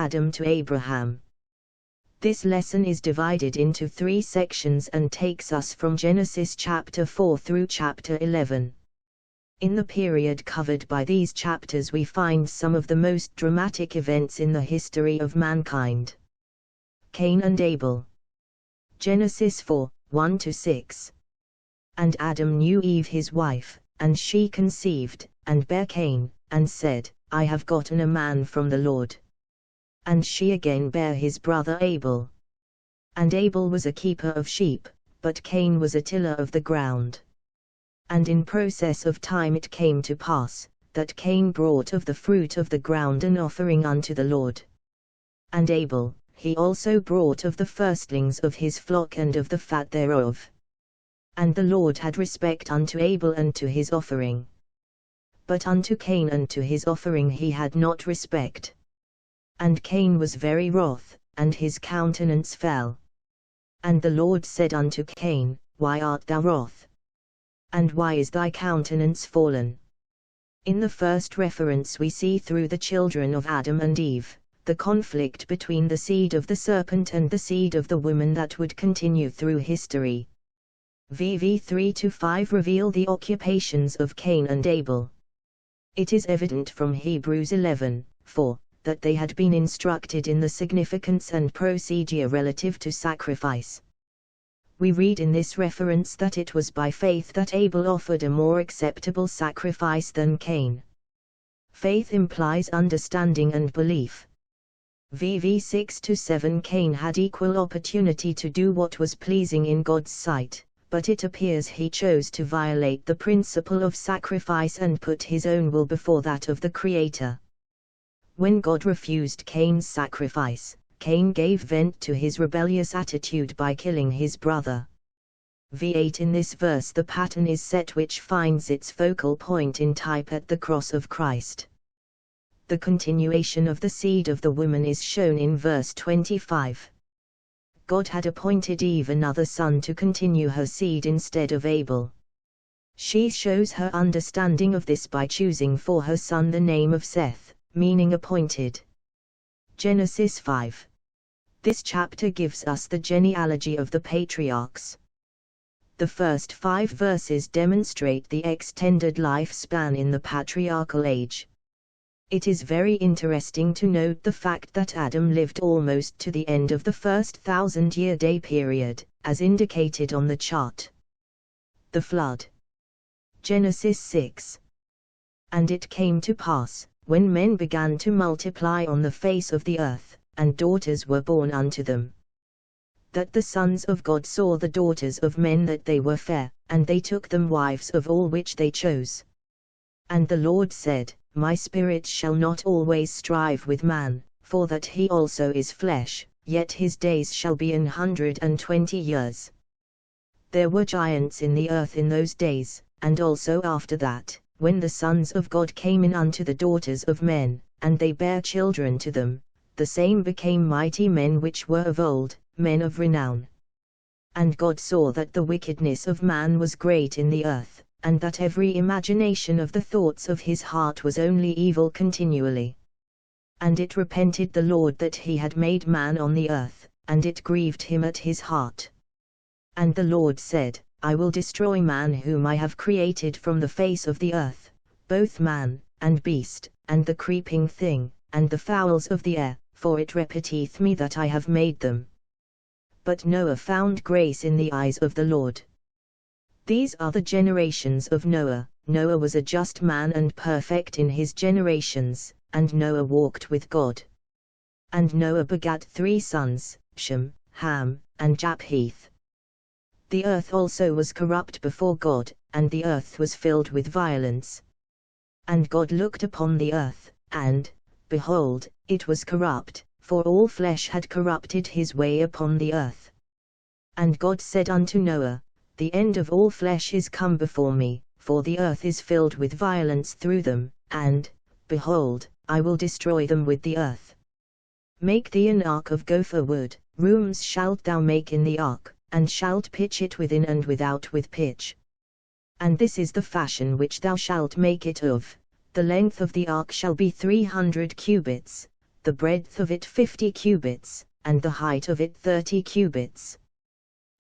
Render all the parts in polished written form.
Adam to Abraham. This lesson is divided into 3 sections and takes us from Genesis chapter 4 through chapter 11. In the period covered by these chapters we find some of the most dramatic events in the history of mankind. Cain and Abel. Genesis 4, 1-6. And Adam knew Eve his wife, and she conceived, and bare Cain, and said, I have gotten a man from the Lord. And she again bare his brother Abel. And Abel was a keeper of sheep, but Cain was a tiller of the ground. And in process of time it came to pass, that Cain brought of the fruit of the ground an offering unto the Lord. And Abel, he also brought of the firstlings of his flock and of the fat thereof. And the Lord had respect unto Abel and to his offering. But unto Cain and to his offering he had not respect. And Cain was very wroth, and his countenance fell. And the Lord said unto Cain, Why art thou wroth? And why is thy countenance fallen? In the first reference we see through the children of Adam and Eve, the conflict between the seed of the serpent and the seed of the woman that would continue through history. VV 3-5 reveal the occupations of Cain and Abel. It is evident from Hebrews 11:4, that they had been instructed in the significance and procedure relative to sacrifice. We read in this reference that it was by faith that Abel offered a more acceptable sacrifice than Cain. Faith implies understanding and belief. VV 6-7 Cain had equal opportunity to do what was pleasing in God's sight, but it appears he chose to violate the principle of sacrifice and put his own will before that of the Creator. When God refused Cain's sacrifice, Cain gave vent to his rebellious attitude by killing his brother. V8 In this verse the pattern is set which finds its focal point in type at the cross of Christ. The continuation of the seed of the woman is shown in verse 25. God had appointed Eve another son to continue her seed instead of Abel. She shows her understanding of this by choosing for her son the name of Seth, meaning appointed. Genesis 5. This chapter gives us the genealogy of the patriarchs. The first 5 verses demonstrate the extended lifespan in the patriarchal age. It is very interesting to note the fact that Adam lived almost to the end of the first 1,000-year day period, as indicated on the chart. The flood. Genesis 6. And it came to pass, when men began to multiply on the face of the earth, and daughters were born unto them, that the sons of God saw the daughters of men that they were fair, and they took them wives of all which they chose. And the Lord said, My spirit shall not always strive with man, for that he also is flesh, yet his days shall be 120 years. There were giants in the earth in those days, and also after that, when the sons of God came in unto the daughters of men, and they bare children to them, the same became mighty men which were of old, men of renown. And God saw that the wickedness of man was great in the earth, and that every imagination of the thoughts of his heart was only evil continually. And it repented the Lord that he had made man on the earth, and it grieved him at his heart. And the Lord said, I will destroy man whom I have created from the face of the earth, both man, and beast, and the creeping thing, and the fowls of the air, for it repenteth me that I have made them. But Noah found grace in the eyes of the Lord. These are the generations of Noah. Noah was a just man and perfect in his generations, and Noah walked with God. And Noah begat 3 sons, Shem, Ham, and Japheth. The earth also was corrupt before God, and the earth was filled with violence. And God looked upon the earth, and, behold, it was corrupt, for all flesh had corrupted his way upon the earth. And God said unto Noah, The end of all flesh is come before me, for the earth is filled with violence through them, and, behold, I will destroy them with the earth. Make thee an ark of gopher wood, rooms shalt thou make in the ark, and shalt pitch it within and without with pitch. And this is the fashion which thou shalt make it of. The length of the ark shall be 300 cubits, the breadth of it 50 cubits, and the height of it 30 cubits.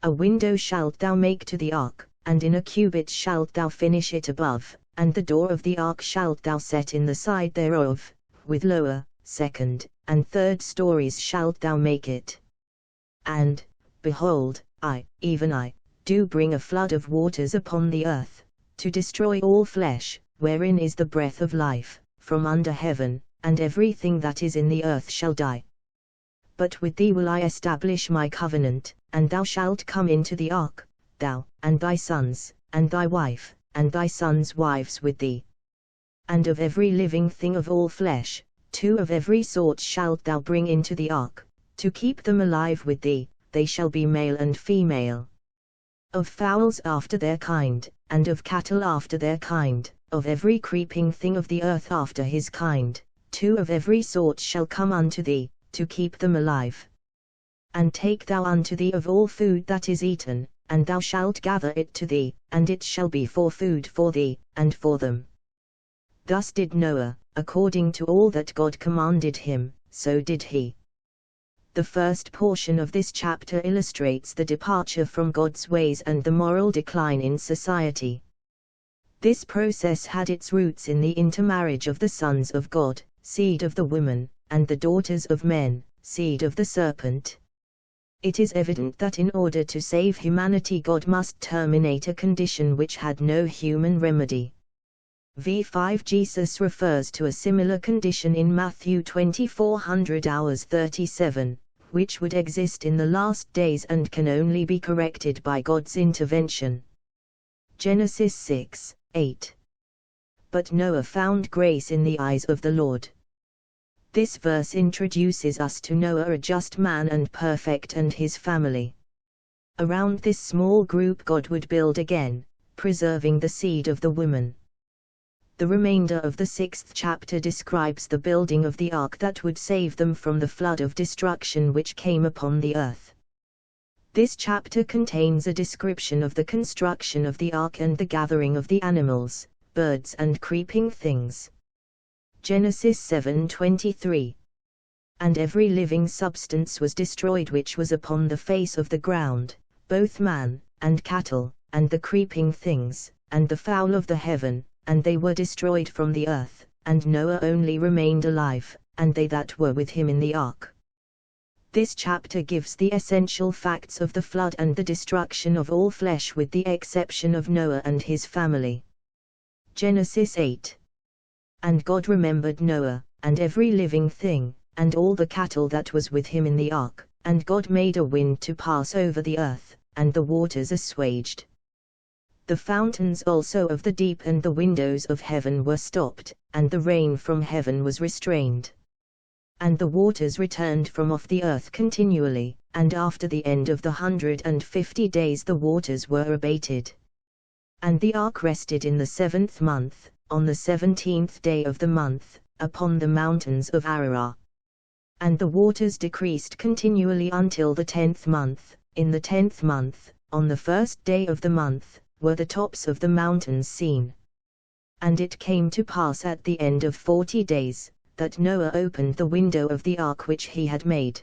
A window shalt thou make to the ark, and in a cubit shalt thou finish it above, and the door of the ark shalt thou set in the side thereof, with lower, second, and third stories shalt thou make it. And, behold, I, even I, do bring a flood of waters upon the earth, to destroy all flesh, wherein is the breath of life, from under heaven, and everything that is in the earth shall die. But with thee will I establish my covenant, and thou shalt come into the ark, thou, and thy sons, and thy wife, and thy sons' wives with thee. And of every living thing of all flesh, 2 of every sort shalt thou bring into the ark, to keep them alive with thee, they shall be male and female. Of fowls after their kind, and of cattle after their kind, of every creeping thing of the earth after his kind, 2 of every sort shall come unto thee, to keep them alive. And take thou unto thee of all food that is eaten, and thou shalt gather it to thee, and it shall be for food for thee, and for them. Thus did Noah, according to all that God commanded him, so did he. The first portion of this chapter illustrates the departure from God's ways and the moral decline in society. This process had its roots in the intermarriage of the sons of God, seed of the woman, and the daughters of men, seed of the serpent. It is evident that in order to save humanity, God must terminate a condition which had no human remedy. v5 Jesus refers to a similar condition in Matthew 24:37, which would exist in the last days and can only be corrected by God's intervention. Genesis 6:8. But Noah found grace in the eyes of the Lord. This verse introduces us to Noah, a just man and perfect, and his family. Around this small group God would build again, preserving the seed of the woman. The remainder of the 6th chapter describes the building of the ark that would save them from the flood of destruction which came upon the earth. This chapter contains a description of the construction of the ark and the gathering of the animals, birds and creeping things. Genesis 7:23. And every living substance was destroyed which was upon the face of the ground, both man, and cattle, and the creeping things, and the fowl of the heaven, and they were destroyed from the earth, and Noah only remained alive, and they that were with him in the ark. This chapter gives the essential facts of the flood and the destruction of all flesh with the exception of Noah and his family. Genesis 8. And God remembered Noah, and every living thing, and all the cattle that was with him in the ark, and God made a wind to pass over the earth, and the waters assuaged. The fountains also of the deep and the windows of heaven were stopped, and the rain from heaven was restrained. And the waters returned from off the earth continually, and after the end of the 150 days the waters were abated. And the ark rested in the 7th month, on the 17th day of the month, upon the mountains of Ararat. And the waters decreased continually until the 10th month. In the 10th month, on the 1st day of the month, were the tops of the mountains seen. And it came to pass at the end of 40 days, that Noah opened the window of the ark which he had made.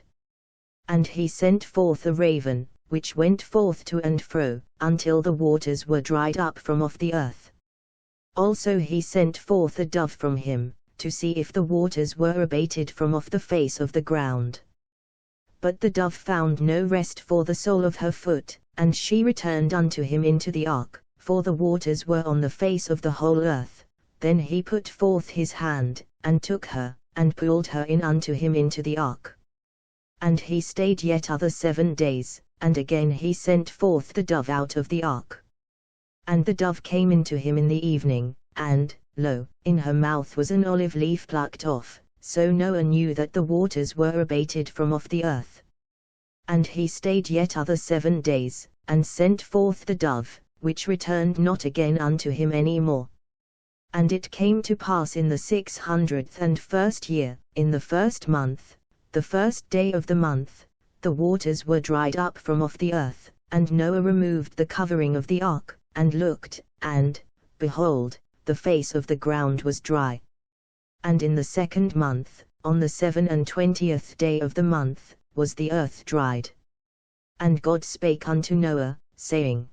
And he sent forth a raven, which went forth to and fro, until the waters were dried up from off the earth. Also he sent forth a dove from him, to see if the waters were abated from off the face of the ground. But the dove found no rest for the sole of her foot, and she returned unto him into the ark, for the waters were on the face of the whole earth. Then he put forth his hand, and took her, and pulled her in unto him into the ark. And he stayed yet other 7 days, and again he sent forth the dove out of the ark. And the dove came into him in the evening, and, lo, in her mouth was an olive leaf plucked off, so Noah knew that the waters were abated from off the earth. And he stayed yet other 7 days, and sent forth the dove, which returned not again unto him any more. And it came to pass in the 601st year, in the 1st month, the 1st day of the month, the waters were dried up from off the earth, and Noah removed the covering of the ark, and looked, and, behold, the face of the ground was dry. And in the 2nd month, on the 27th day of the month, was the earth dried. And God spake unto Noah, saying,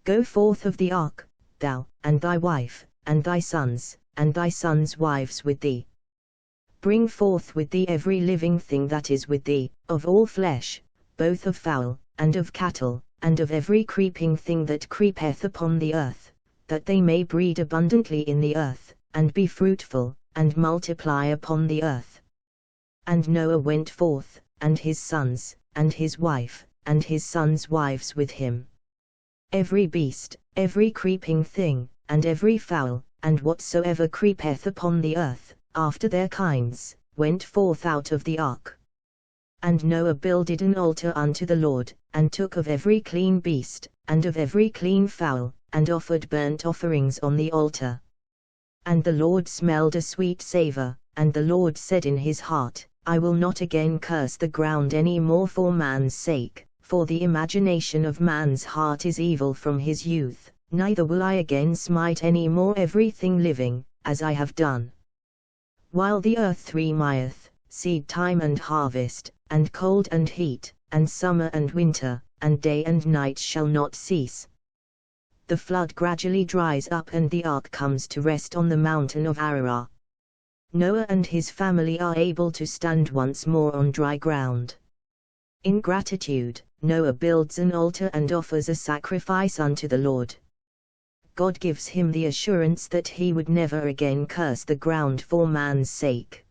Go forth of the ark, thou, and thy wife, and thy sons, and thy sons' wives with thee. Bring forth with thee every living thing that is with thee, of all flesh, both of fowl, and of cattle, and of every creeping thing that creepeth upon the earth, that they may breed abundantly in the earth, and be fruitful, and multiply upon the earth. And Noah went forth, and his sons, and his wife, and his sons' wives with him. Every beast, every creeping thing, and every fowl, and whatsoever creepeth upon the earth, after their kinds, went forth out of the ark. And Noah builded an altar unto the Lord, and took of every clean beast, and of every clean fowl, and offered burnt offerings on the altar. And the Lord smelled a sweet savour, and the Lord said in his heart, I will not again curse the ground any more for man's sake, for the imagination of man's heart is evil from his youth, neither will I again smite any more everything living, as I have done. While the earth remaineth, seed time and harvest, and cold and heat, and summer and winter, and day and night shall not cease. The flood gradually dries up and the ark comes to rest on the mountain of Ararat. Noah and his family are able to stand once more on dry ground. In gratitude, Noah builds an altar and offers a sacrifice unto the Lord. God gives him the assurance that he would never again curse the ground for man's sake.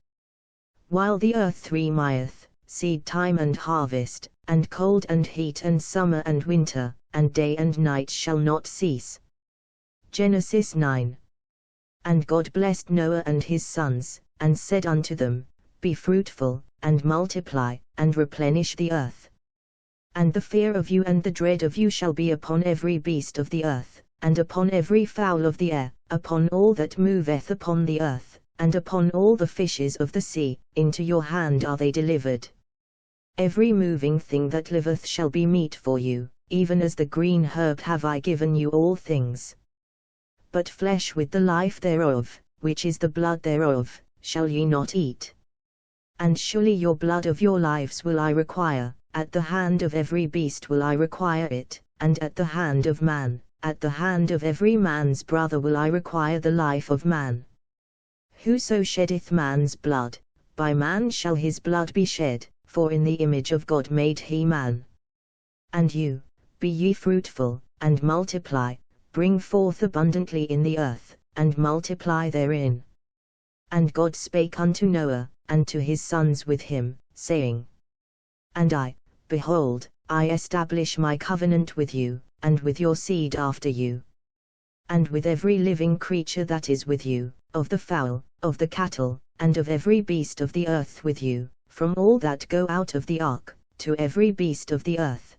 While the earth remaineth, seed time and harvest, and cold and heat and summer and winter, and day and night shall not cease. Genesis 9. And God blessed Noah and his sons, and said unto them, Be fruitful, and multiply, and replenish the earth. And the fear of you and the dread of you shall be upon every beast of the earth, and upon every fowl of the air, upon all that moveth upon the earth, and upon all the fishes of the sea, into your hand are they delivered. Every moving thing that liveth shall be meat for you, even as the green herb have I given you all things. But flesh with the life thereof, which is the blood thereof, shall ye not eat. And surely your blood of your lives will I require, at the hand of every beast will I require it, and at the hand of man, at the hand of every man's brother will I require the life of man. Whoso sheddeth man's blood, by man shall his blood be shed, for in the image of God made he man. And you, be ye fruitful, and multiply, bring forth abundantly in the earth, and multiply therein. And God spake unto Noah, and to his sons with him, saying, And I, behold, I establish my covenant with you, and with your seed after you, and with every living creature that is with you, of the fowl, of the cattle, and of every beast of the earth with you, from all that go out of the ark, to every beast of the earth.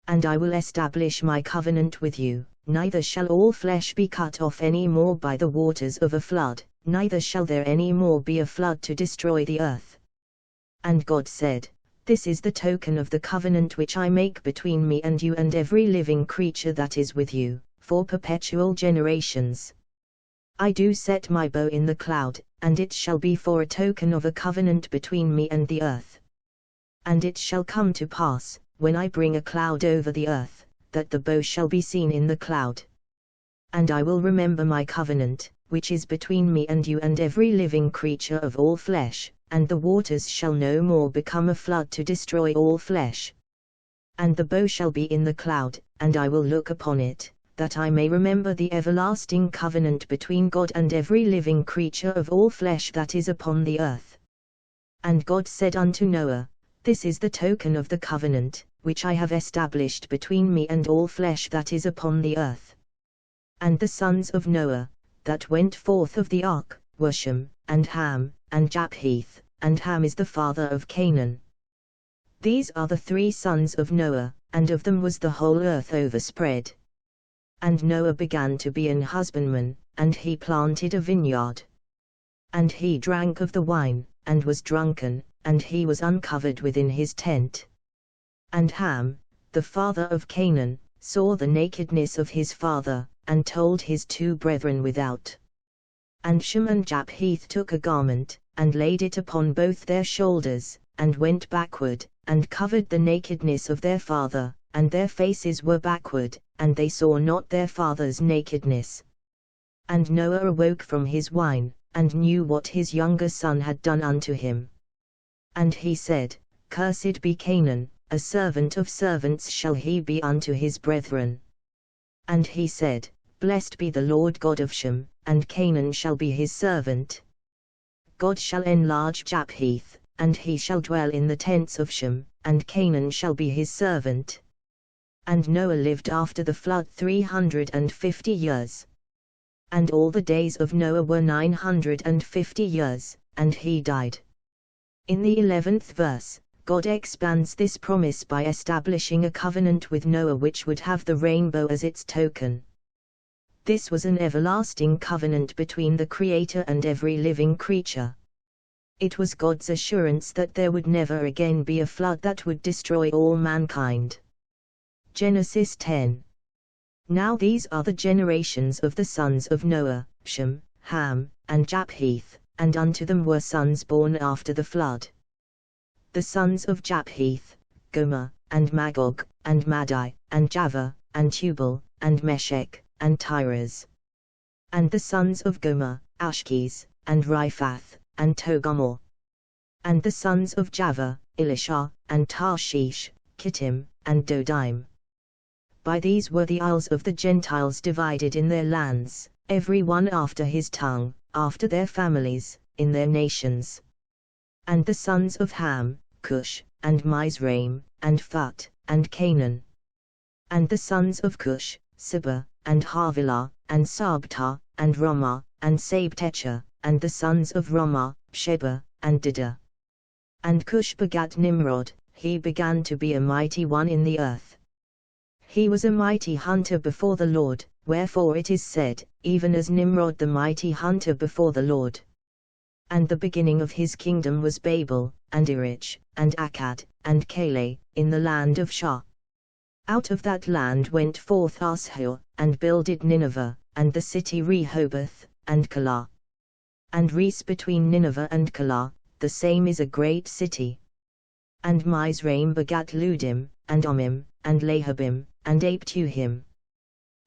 And I will establish my covenant with you, neither shall all flesh be cut off any more by the waters of a flood, neither shall there any more be a flood to destroy the earth. And God said, This is the token of the covenant which I make between me and you and every living creature that is with you, for perpetual generations. I do set my bow in the cloud, and it shall be for a token of a covenant between me and the earth. And it shall come to pass, when I bring a cloud over the earth, that the bow shall be seen in the cloud. And I will remember my covenant, which is between me and you and every living creature of all flesh, and the waters shall no more become a flood to destroy all flesh. And the bow shall be in the cloud, and I will look upon it, that I may remember the everlasting covenant between God and every living creature of all flesh that is upon the earth. And God said unto Noah, This is the token of the covenant, which I have established between me and all flesh that is upon the earth. And the sons of Noah, that went forth of the ark, were Shem, and Ham, and Japheth, and Ham is the father of Canaan. These are the 3 sons of Noah, and of them was the whole earth overspread. And Noah began to be an husbandman, and he planted a vineyard. And he drank of the wine, and was drunken, and he was uncovered within his tent. And Ham, the father of Canaan, saw the nakedness of his father, and told his 2 brethren without. And Shem and Japheth took a garment, and laid it upon both their shoulders, and went backward, and covered the nakedness of their father, and their faces were backward, and they saw not their father's nakedness. And Noah awoke from his wine, and knew what his younger son had done unto him. And he said, Cursed be Canaan, a servant of servants shall he be unto his brethren. And he said, Blessed be the Lord God of Shem, and Canaan shall be his servant. God shall enlarge Japheth, and he shall dwell in the tents of Shem, and Canaan shall be his servant. And Noah lived after the flood 350 years. And all the days of Noah were 950 years, and he died. In the 11th verse, God expands this promise by establishing a covenant with Noah which would have the rainbow as its token. This was an everlasting covenant between the Creator and every living creature. It was God's assurance that there would never again be a flood that would destroy all mankind. Genesis 10. Now these are the generations of the sons of Noah, Shem, Ham, and Japheth, and unto them were sons born after the flood. The sons of Japheth, Gomer, and Magog, and Madai, and Java, and Tubal, and Meshech, and Tiras. And the sons of Gomer, Ashkes, and Riphath, and Togarmah. And the sons of Java, Elisha, and Tarshish, Kittim, and Dodaim. By these were the isles of the Gentiles divided in their lands, every one after his tongue, after their families, in their nations. And the sons of Ham, Cush, and Mizraim, and Phut, and Canaan. And the sons of Cush, Seba, and Havilah, and Sabta, and Ramah, and Sabtecha, and the sons of Ramah, Sheba, and Dida. And Cush begat Nimrod, he began to be a mighty one in the earth. He was a mighty hunter before the Lord, wherefore it is said, even as Nimrod the mighty hunter before the Lord. And the beginning of his kingdom was Babel, and Erech, and Akkad, and Calais, in the land of Shah. Out of that land went forth Ashur, and builded Nineveh, and the city Rehoboth, and Calah. And Res between Nineveh and Calah, the same is a great city. And Mizraim begat Ludim, and Omim, and Lahabim, and Aptuhim.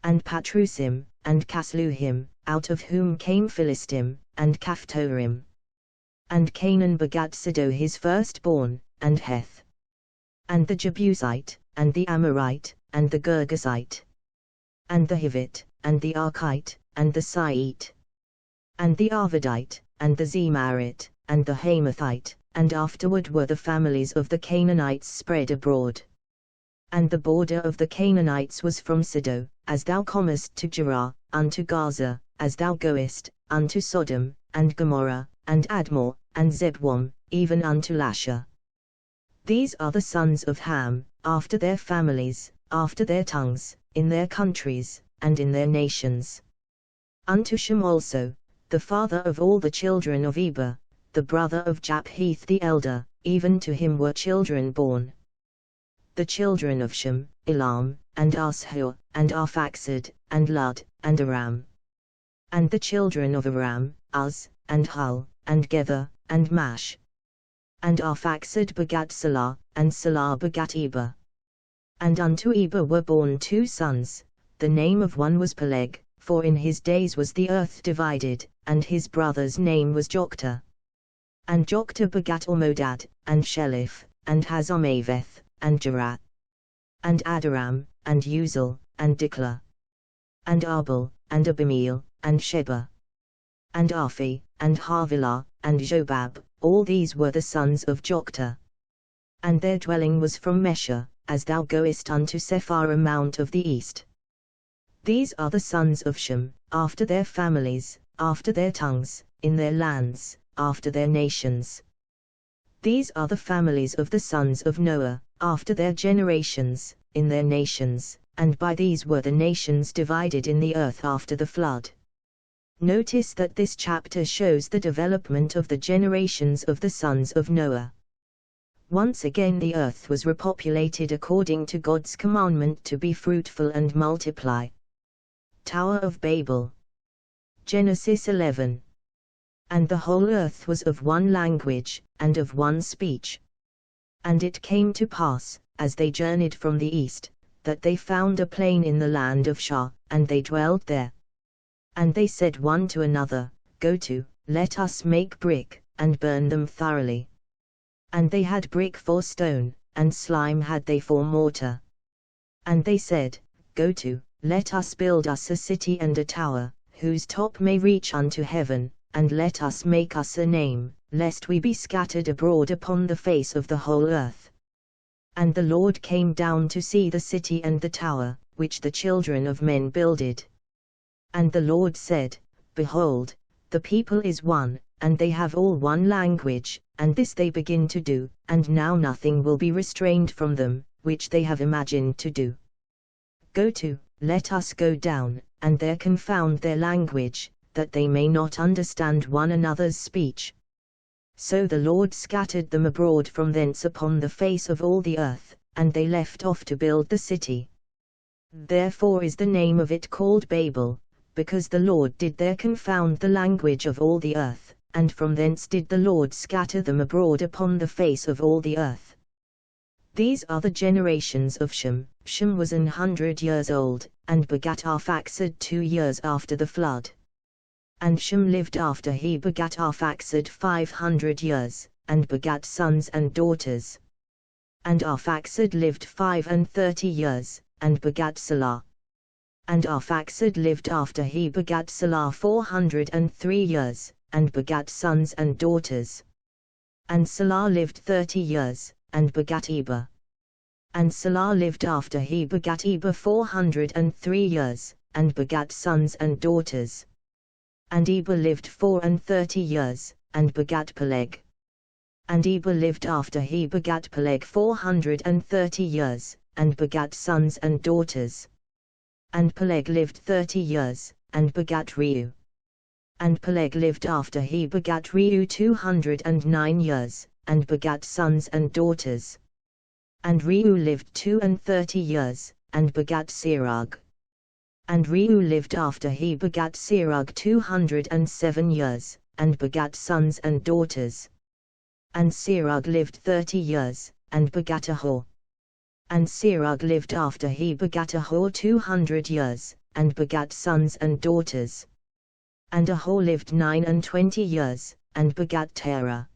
And Patrusim, and Casluhim, out of whom came Philistim, and Caphtorim. And Canaan begat Siddo his firstborn, and Heth. And the Jebusite, and the Amorite, and the Girgasite. And the Hivite, and the Archite, and the Saite. And the Arvadite, and the Zemarite, and the Hamathite, and afterward were the families of the Canaanites spread abroad. And the border of the Canaanites was from Siddo, as thou comest to Gerar, unto Gaza, as thou goest, unto Sodom, and Gomorrah, and Admah, and Zebwam, even unto Lasha. These are the sons of Ham, after their families, after their tongues, in their countries, and in their nations. Unto Shem also, the father of all the children of Eber, the brother of Japheth the elder, even to him were children born. The children of Shem, Elam, and Ashur, and Arphaxad, and Lud, and Aram. And the children of Aram, Uz, and Hul, and Gether, and Mash. And Arphaxad begat Salah, and Salah begat Eber. And unto Eber were born 2 sons, the name of one was Peleg, for in his days was the earth divided, and his brother's name was Jokta. And Jokta begat Almodad, and Shelif, and Hazarmaveth, and Jerat. And Adoram, and Uzal, and Dikla. And Abel, and Abimael, and Sheba. And Arphi, and Havilah, and Jobab, all these were the sons of Jokta. And their dwelling was from Mesha, as thou goest unto Sephara mount of the east. These are the sons of Shem, after their families, after their tongues, in their lands, after their nations. These are the families of the sons of Noah, after their generations, in their nations, and by these were the nations divided in the earth after the flood. Notice that this chapter shows the development of the generations of the sons of Noah. Once again the earth was repopulated according to God's commandment to be fruitful and multiply. Tower of Babel. Genesis 11. And the whole earth was of one language, and of one speech. And it came to pass, as they journeyed from the east, that they found a plain in the land of Shah, and they dwelt there. And they said one to another, Go to, let us make brick, and burn them thoroughly. And they had brick for stone, and slime had they for mortar. And they said, Go to, let us build us a city and a tower, whose top may reach unto heaven, and let us make us a name, lest we be scattered abroad upon the face of the whole earth. And the Lord came down to see the city and the tower, which the children of men builded. And the Lord said, Behold, the people is one, and they have all one language, and this they begin to do, and now nothing will be restrained from them, which they have imagined to do. Go to, let us go down, and there confound their language, that they may not understand one another's speech. So the Lord scattered them abroad from thence upon the face of all the earth, and they left off to build the city. Therefore is the name of it called Babel, because the Lord did there confound the language of all the earth, and from thence did the Lord scatter them abroad upon the face of all the earth. These are the generations of Shem. Shem was 100 years old, and begat Arphaxad 2 years after the flood. And Shem lived after he begat Arphaxad 500 years, and begat sons and daughters. And Arphaxad lived 35 years, and begat Salah. And Arphaxad lived after he begat Salah 403 years, and begat sons and daughters. And Salah lived 30 years, and begat Eber. And Salah lived after he begat Eber 403 years, and begat sons and daughters. And Eber lived 34 years, and begat Peleg. And Eber lived after he begat Peleg 430 years, and begat sons and daughters. And Peleg lived 30 years, and begat Reu. And Peleg lived after he begat Reu 209 years, and begat sons and daughters. And Reu lived 32 years, and begat Serug. And Reu lived after he begat Serug 207 years, and begat sons and daughters. And Serug lived 30 years, and begat Ahor. And Serug lived after he begat Ahor 200 years, and begat sons and daughters. And Ahor lived 29 years, and begat Terah.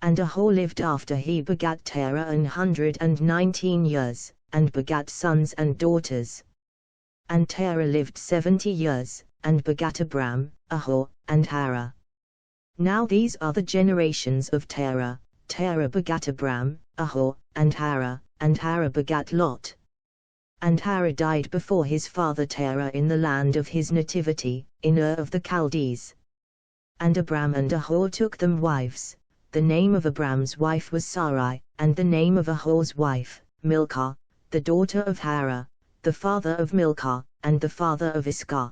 And Ahor lived after he begat Terah 119 years, and begat sons and daughters. And Terah lived 70 years, and begat Abram, Ahor, and Hara. Now these are the generations of Terah. Terah begat Abram, Ahor, and Hara, and Hara begat Lot. And Hara died before his father Terah in the land of his nativity, in Ur of the Chaldees. And Abram and Ahor took them wives. The name of Abram's wife was Sarai, and the name of Ahor's wife, Milcah, the daughter of Hara, the father of Milcah, and the father of Iscah.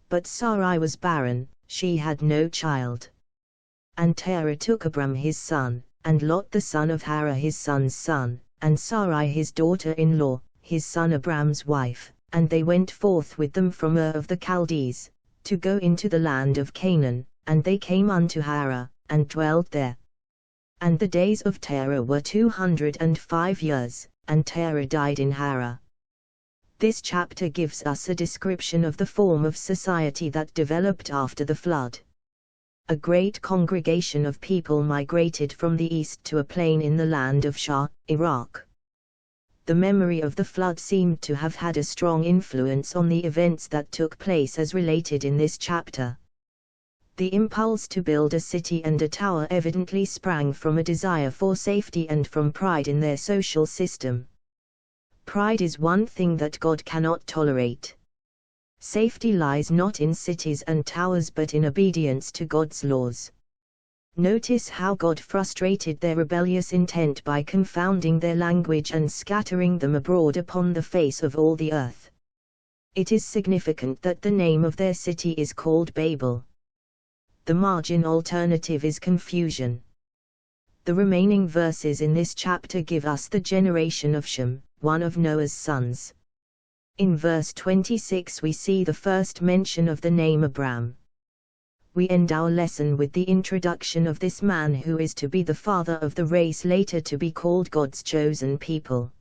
But Sarai was barren, she had no child. And Terah took Abram his son, and Lot the son of Hara his son's son, and Sarai his daughter-in-law, his son Abram's wife, and they went forth with them from Ur of the Chaldees, to go into the land of Canaan, and they came unto Hara, and dwelt there. And the days of Terah were 205 years, and Terah died in Hara. This chapter gives us a description of the form of society that developed after the flood. A great congregation of people migrated from the east to a plain in the land of Shah, Iraq. The memory of the flood seemed to have had a strong influence on the events that took place as related in this chapter. The impulse to build a city and a tower evidently sprang from a desire for safety and from pride in their social system. Pride is one thing that God cannot tolerate. Safety lies not in cities and towers but in obedience to God's laws. Notice how God frustrated their rebellious intent by confounding their language and scattering them abroad upon the face of all the earth. It is significant that the name of their city is called Babel. The margin alternative is confusion. The remaining verses in this chapter give us the generation of Shem, one of Noah's sons. In verse 26 we see the first mention of the name Abram. we end our lesson with the introduction of this man who is to be the father of the race later to be called God's chosen people.